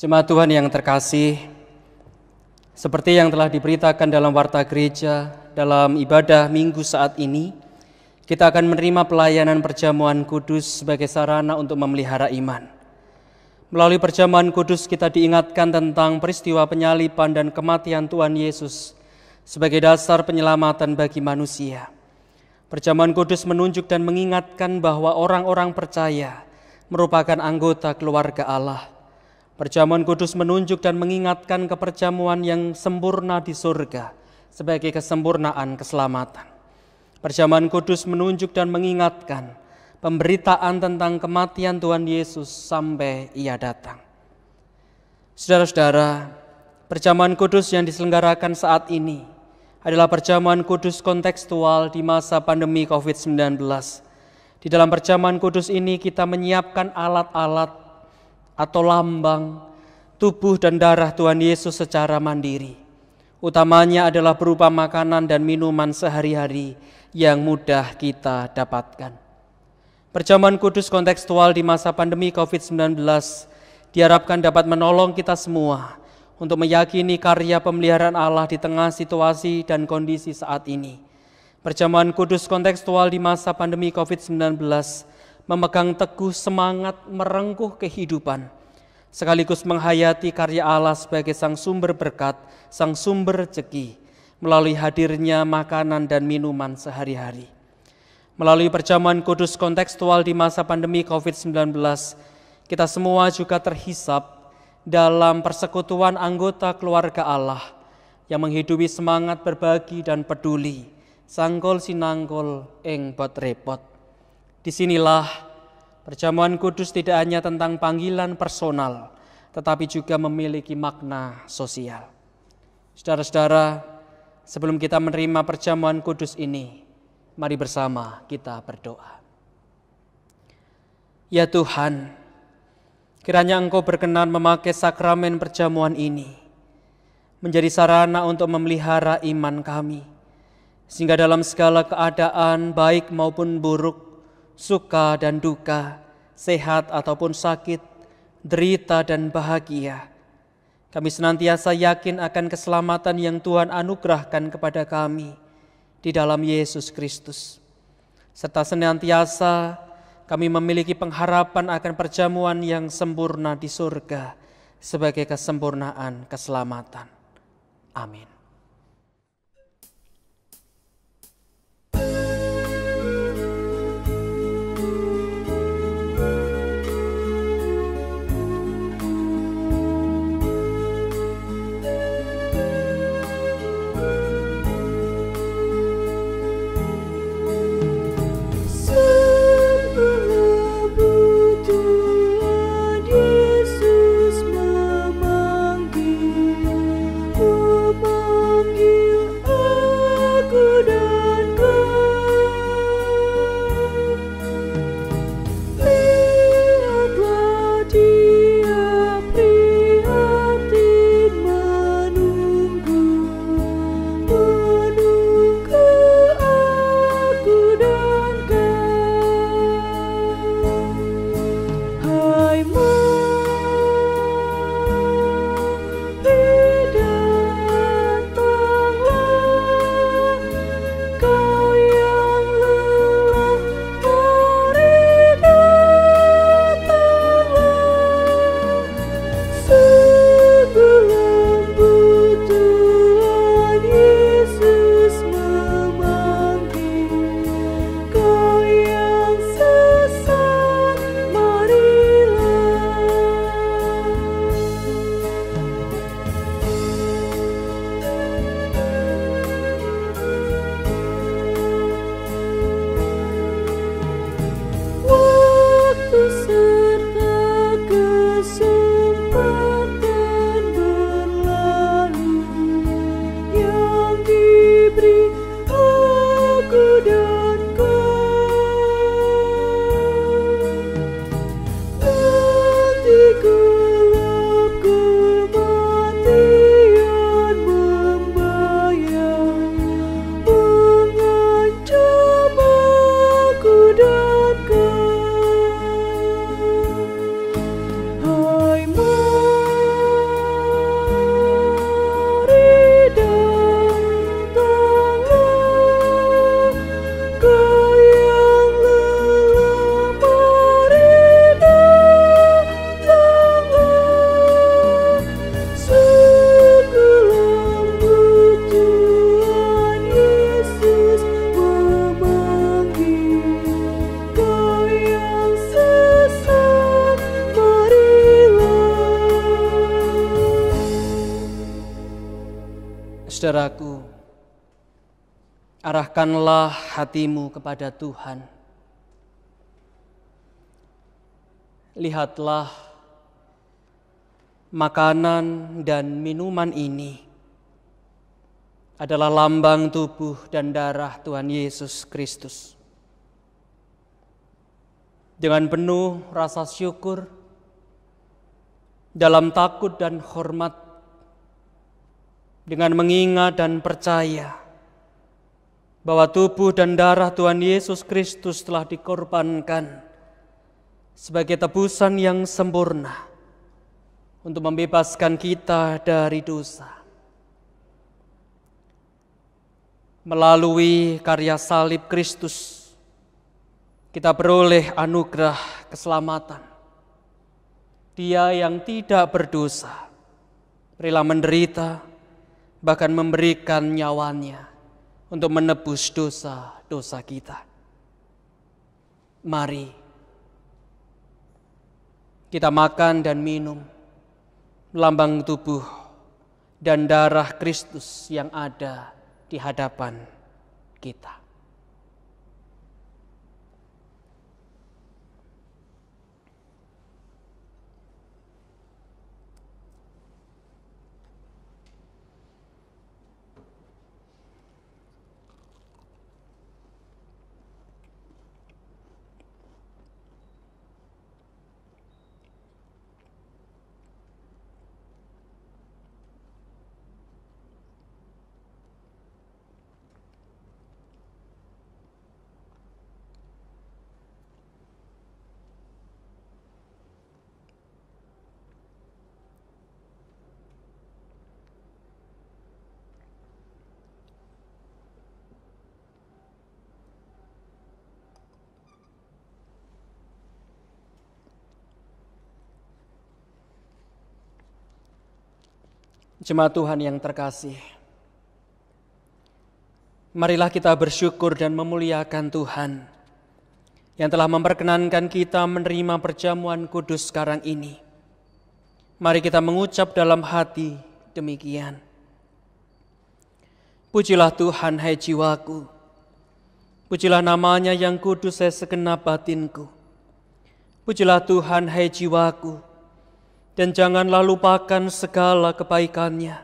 Speaker 8: Jemaat Tuhan yang terkasih, seperti yang telah diberitakan dalam warta gereja dalam ibadah minggu saat ini, kita akan menerima pelayanan perjamuan kudus sebagai sarana untuk memelihara iman. Melalui perjamuan kudus kita diingatkan tentang peristiwa penyaliban dan kematian Tuhan Yesus sebagai dasar penyelamatan bagi manusia. Perjamuan kudus menunjuk dan mengingatkan bahwa orang-orang percaya merupakan anggota keluarga Allah. Perjamuan kudus menunjuk dan mengingatkan keperjamuan yang sempurna di surga sebagai kesempurnaan keselamatan. Perjamuan kudus menunjuk dan mengingatkan pemberitaan tentang kematian Tuhan Yesus sampai Ia datang. Saudara-saudara, perjamuan kudus yang diselenggarakan saat ini adalah perjamuan kudus kontekstual di masa pandemi COVID-19. Di dalam perjamuan kudus ini kita menyiapkan alat-alat atau lambang tubuh dan darah Tuhan Yesus secara mandiri. Utamanya adalah berupa makanan dan minuman sehari-hari yang mudah kita dapatkan. Perjamuan kudus kontekstual di masa pandemi COVID-19 diharapkan dapat menolong kita semua untuk meyakini karya pemeliharaan Allah di tengah situasi dan kondisi saat ini. Perjamuan kudus kontekstual di masa pandemi COVID-19 memegang teguh semangat merengkuh kehidupan, sekaligus menghayati karya Allah sebagai sang sumber berkat, sang sumber rezeki, melalui hadirnya makanan dan minuman sehari-hari. Melalui perjamuan kudus kontekstual di masa pandemi COVID-19, kita semua juga terhisap dalam persekutuan anggota keluarga Allah yang menghidupi semangat berbagi dan peduli, sangkol sinangkol ing bot repot. Disinilah perjamuan kudus tidak hanya tentang panggilan personal, tetapi juga memiliki makna sosial. Saudara-saudara, sebelum kita menerima perjamuan kudus ini, mari bersama kita berdoa. Ya Tuhan, kiranya Engkau berkenan memakai sakramen perjamuan ini menjadi sarana untuk memelihara iman kami, sehingga dalam segala keadaan baik maupun buruk, suka dan duka, sehat ataupun sakit, derita dan bahagia, kami senantiasa yakin akan keselamatan yang Tuhan anugerahkan kepada kami di dalam Yesus Kristus. Serta senantiasa kami memiliki pengharapan akan perjamuan yang sempurna di surga sebagai kesempurnaan keselamatan. Amin.
Speaker 6: Yesus memanggil umat.
Speaker 8: Saudaraku, arahkanlah hatimu kepada Tuhan. Lihatlah, makanan dan minuman ini adalah lambang tubuh dan darah Tuhan Yesus Kristus. Dengan penuh rasa syukur, dalam takut dan hormat, dengan mengingat dan percaya bahwa tubuh dan darah Tuhan Yesus Kristus telah dikorbankan sebagai tebusan yang sempurna untuk membebaskan kita dari dosa. Melalui karya salib Kristus, kita beroleh anugerah keselamatan. Dia yang tidak berdosa, rela menderita, bahkan memberikan nyawanya untuk menebus dosa-dosa kita. Mari kita makan dan minum lambang tubuh dan darah Kristus yang ada di hadapan kita. Jemaat Tuhan yang terkasih, marilah kita bersyukur dan memuliakan Tuhan yang telah memperkenankan kita menerima perjamuan kudus sekarang ini. Mari kita mengucap dalam hati demikian. Pujilah Tuhan, hai jiwaku, pujilah namanya yang kudus, hai segenap batinku. Pujilah Tuhan, hai jiwaku, dan janganlah lupakan segala kebaikannya.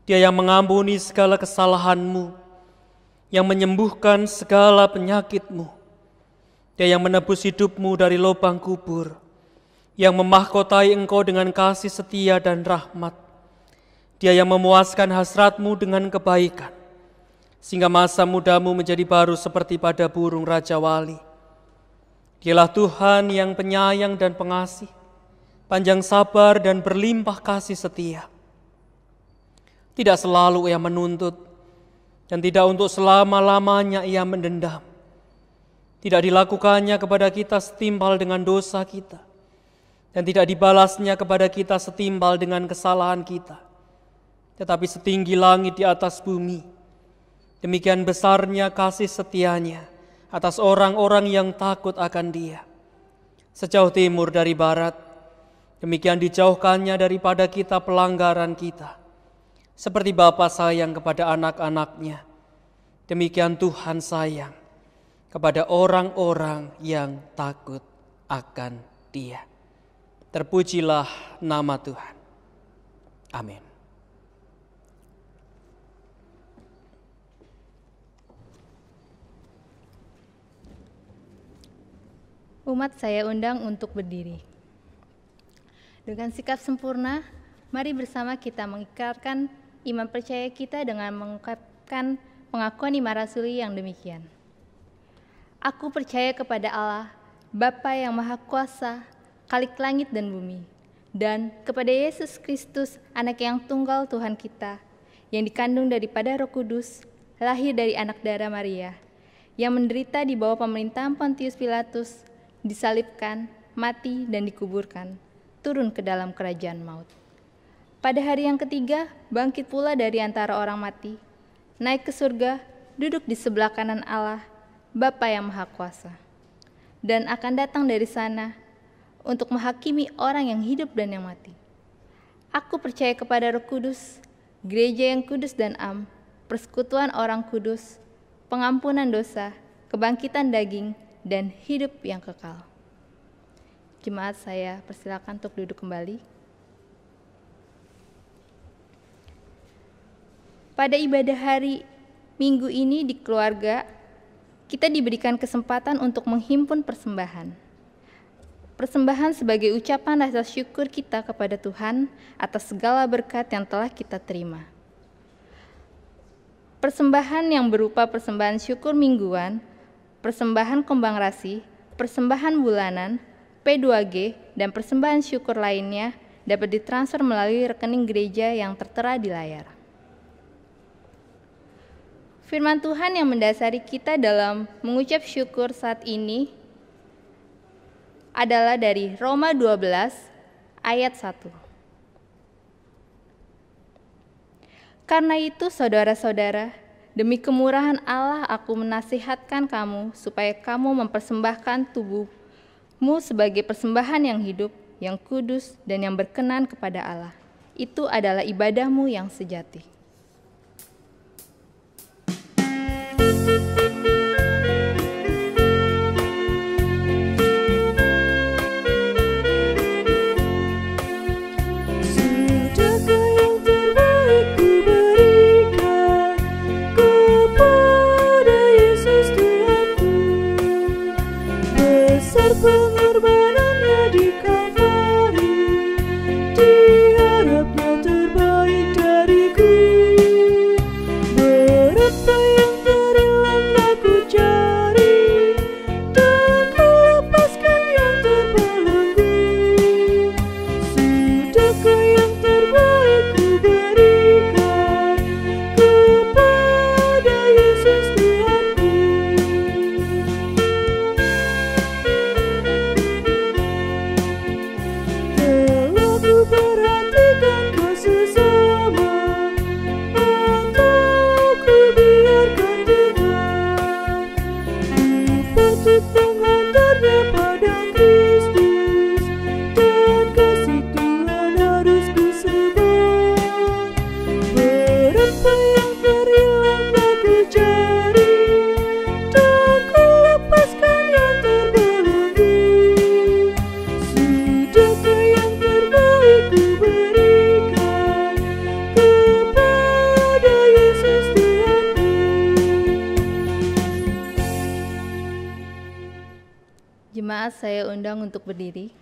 Speaker 8: Dia yang mengampuni segala kesalahanmu, yang menyembuhkan segala penyakitmu. Dia yang menebus hidupmu dari lubang kubur, yang memahkotai engkau dengan kasih setia dan rahmat. Dia yang memuaskan hasratmu dengan kebaikan, sehingga masa mudamu menjadi baru seperti pada burung Raja Wali. Dialah Tuhan yang penyayang dan pengasih, panjang sabar dan berlimpah kasih setia. Tidak selalu Ia menuntut, dan tidak untuk selama-lamanya Ia mendendam. Tidak dilakukannya kepada kita setimpal dengan dosa kita, dan tidak dibalasnya kepada kita setimpal dengan kesalahan kita. Tetapi setinggi langit di atas bumi, demikian besarnya kasih setianya atas orang-orang yang takut akan Dia. Sejauh timur dari barat, demikian dijauhkannya daripada kita pelanggaran kita. Seperti Bapa sayang kepada anak-anaknya, demikian Tuhan sayang kepada orang-orang yang takut akan Dia. Terpujilah nama Tuhan. Amin.
Speaker 7: Umat saya undang untuk berdiri. Dengan sikap sempurna, mari bersama kita mengikrarkan iman percaya kita dengan mengungkapkan pengakuan iman rasuli yang demikian. Aku percaya kepada Allah, Bapa yang Maha Kuasa, Khalik langit dan bumi, dan kepada Yesus Kristus, Anak yang tunggal Tuhan kita, yang dikandung daripada Roh Kudus, lahir dari anak darah Maria, yang menderita di bawah pemerintahan Pontius Pilatus, disalibkan, mati, dan dikuburkan, turun ke dalam kerajaan maut. Pada hari yang ketiga, bangkit pula dari antara orang mati, naik ke surga, duduk di sebelah kanan Allah, Bapa yang Maha Kuasa, dan akan datang dari sana untuk menghakimi orang yang hidup dan yang mati. Aku percaya kepada Roh Kudus, gereja yang kudus dan am, persekutuan orang kudus, pengampunan dosa, kebangkitan daging, dan hidup yang kekal. Jemaat, saya persilakan untuk duduk kembali. Pada ibadah hari Minggu ini di keluarga, kita diberikan kesempatan untuk menghimpun persembahan. Persembahan sebagai ucapan rasa syukur kita kepada Tuhan atas segala berkat yang telah kita terima. Persembahan yang berupa persembahan syukur mingguan, persembahan kembang rasi, persembahan bulanan, P2G, dan persembahan syukur lainnya dapat ditransfer melalui rekening gereja yang tertera di layar. Firman Tuhan yang mendasari kita dalam mengucap syukur saat ini adalah dari Roma 12 ayat 1. Karena itu saudara-saudara, demi kemurahan Allah aku menasihatkan kamu supaya kamu mempersembahkan tubuhmu sebagai persembahan yang hidup, yang kudus, dan yang berkenan kepada Allah. Itu adalah ibadahmu yang sejati. Jemaat, saya undang untuk berdiri.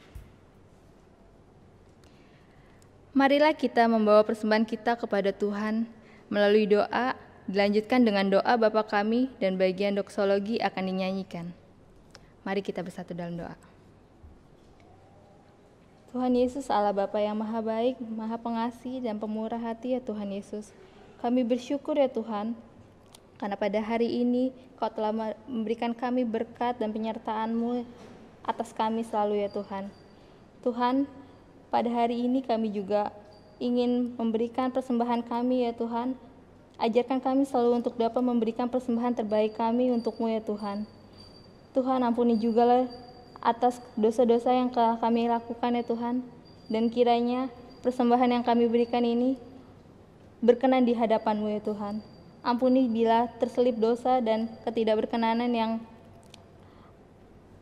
Speaker 7: Marilah kita membawa persembahan kita kepada Tuhan melalui doa, dilanjutkan dengan doa Bapa kami dan bagian doksologi akan dinyanyikan. Mari kita bersatu dalam doa. Tuhan Yesus, Allah Bapa yang maha baik, maha pengasih dan pemurah hati ya Tuhan Yesus. Kami bersyukur ya Tuhan, karena pada hari ini Kau telah memberikan kami berkat dan penyertaan-Mu atas kami selalu ya Tuhan. Tuhan, pada hari ini kami juga ingin memberikan persembahan kami ya Tuhan. Ajarkan kami selalu untuk dapat memberikan persembahan terbaik kami untuk-Mu ya Tuhan. Tuhan, ampuni jugalah atas dosa-dosa yang telah kami lakukan ya Tuhan. Dan kiranya persembahan yang kami berikan ini berkenan di hadapan-Mu ya Tuhan. Ampuni bila terselip dosa dan ketidakberkenanan yang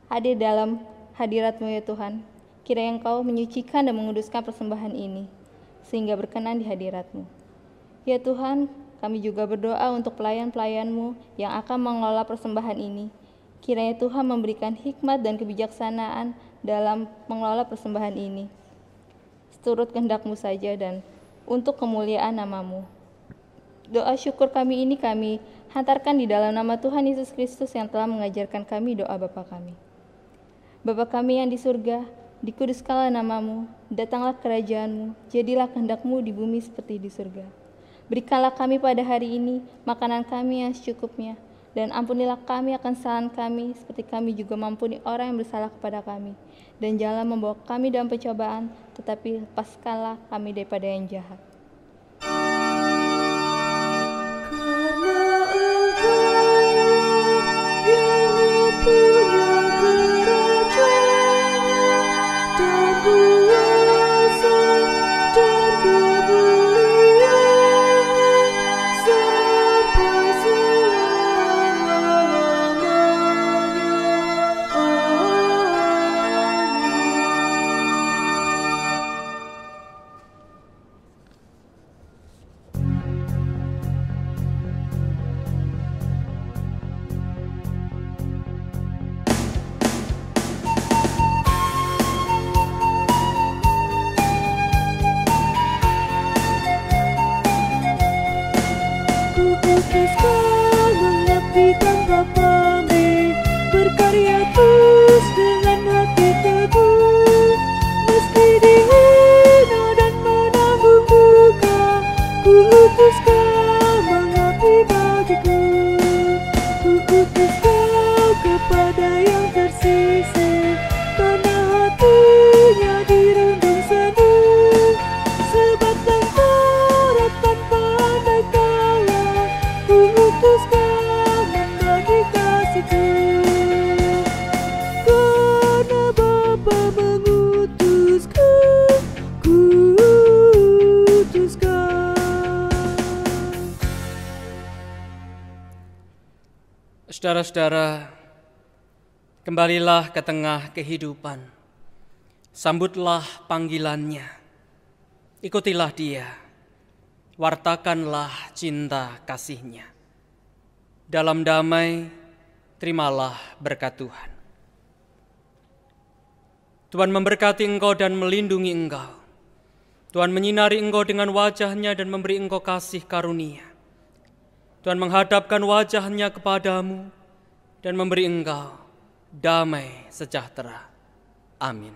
Speaker 7: hadir dalam hadirat-Mu ya Tuhan. Kiranya Engkau menyucikan dan menguduskan persembahan ini, sehingga berkenan di hadirat-Mu. Ya Tuhan, kami juga berdoa untuk pelayan-pelayan-Mu yang akan mengelola persembahan ini. Kiranya Tuhan memberikan hikmat dan kebijaksanaan dalam mengelola persembahan ini. Seturut kehendak-Mu saja dan untuk kemuliaan nama-Mu. Doa syukur kami ini kami hantarkan di dalam nama Tuhan Yesus Kristus yang telah mengajarkan kami doa Bapa kami. Bapa kami yang di surga, dikuduskanlah nama-Mu, datanglah kerajaan-Mu, jadilah kehendak-Mu di bumi seperti di surga. Berikanlah kami pada hari ini makanan kami yang secukupnya, dan ampunilah kami akan kesalahan kami, seperti kami juga mengampuni orang yang bersalah kepada kami. Dan janganlah membawa kami dalam pencobaan, tetapi lepaskanlah kami daripada yang jahat.
Speaker 6: Kuasa dan kemuliaan putuskan mengabdi tanpa pamrih, berkarya terus dengan hati teguh. Meski dihina dan menanggung duka, ku utus kau mengabdi bagiku. Ku utus kau kepada yang tersisih, tanah hatinya dirundung semu. Sebatang kara tanpa andai kala, ku utus kau membagi kasihku. Karena Bapa mengutusku, ku utus kau.
Speaker 8: Saudara-saudara, kembalilah ke tengah kehidupan. Sambutlah panggilannya. Ikutilah dia. Wartakanlah cinta kasihnya. Dalam damai, terimalah berkat Tuhan. Tuhan memberkati engkau dan melindungi engkau. Tuhan menyinari engkau dengan wajah-Nya dan memberi engkau kasih karunia. Tuhan menghadapkan wajah-Nya kepadamu dan memberi engkau damai sejahtera. Amin.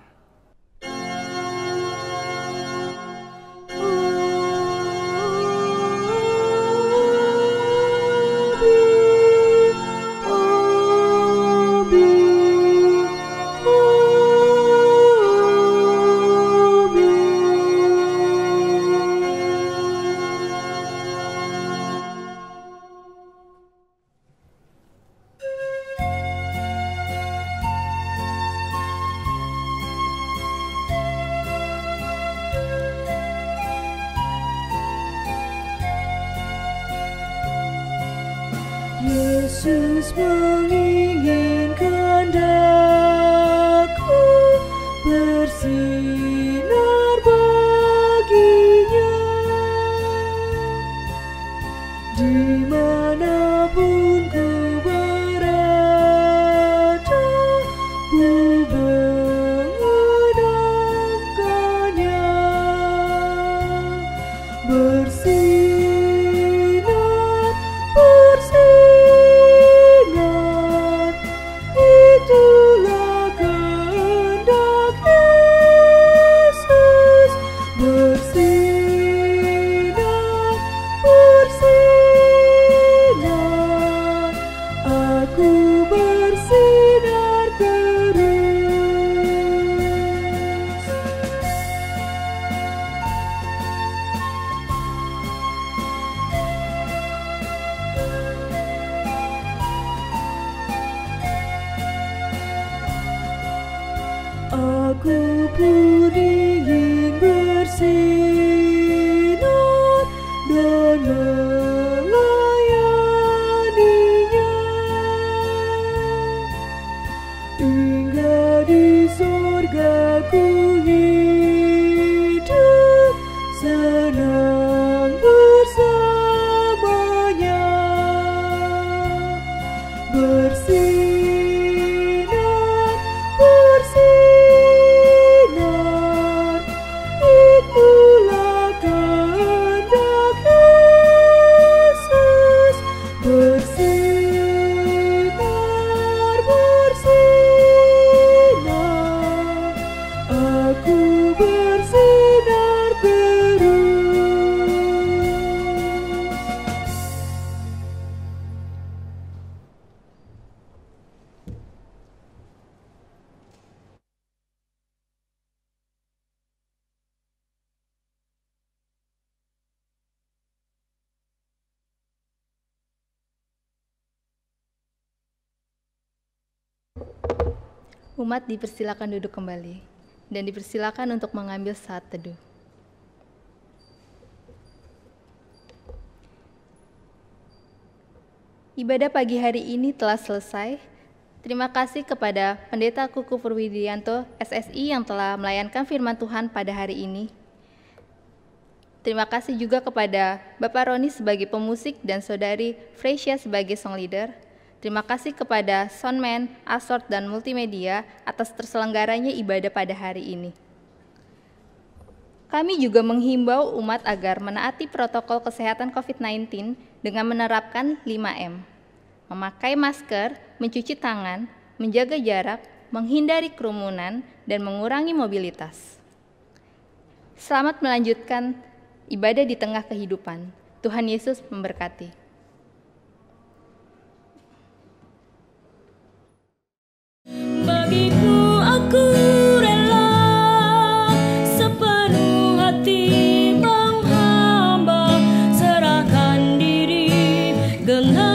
Speaker 6: Yesus menginginkan daku bersinar baginya. Dimanapun ku berada, ku mengenangkannya. Bersinar, bersinar, itulah kehendak Yesus. Bersinar, bersinar, aku bersinar terus. Aku pun ingin bersinar dan melayaninya, hingga di sorga ku hidup senang bersamanya. Bersinar, bersinar, itulah kehendak Yesus. Bersinar, bersinar, aku bersinar terus.
Speaker 7: Umat dipersilakan duduk kembali dan dipersilakan untuk mengambil saat teduh. Ibadah pagi hari ini telah selesai. Terima kasih kepada Pendeta Kuku Purwidianto, SSI, yang telah melayankan firman Tuhan pada hari ini. Terima kasih juga kepada Bapak Roni sebagai pemusik dan Saudari Fresia sebagai song leader. Terima kasih kepada soundman, asort, dan multimedia atas terselenggaranya ibadah pada hari ini. Kami juga menghimbau umat agar menaati protokol kesehatan COVID-19 dengan menerapkan 5M. Memakai masker, mencuci tangan, menjaga jarak, menghindari kerumunan, dan mengurangi mobilitas. Selamat melanjutkan ibadah di tengah kehidupan. Tuhan Yesus memberkati.
Speaker 6: Bagiku aku rela sepenuh hati menghamba, serahkan diri genap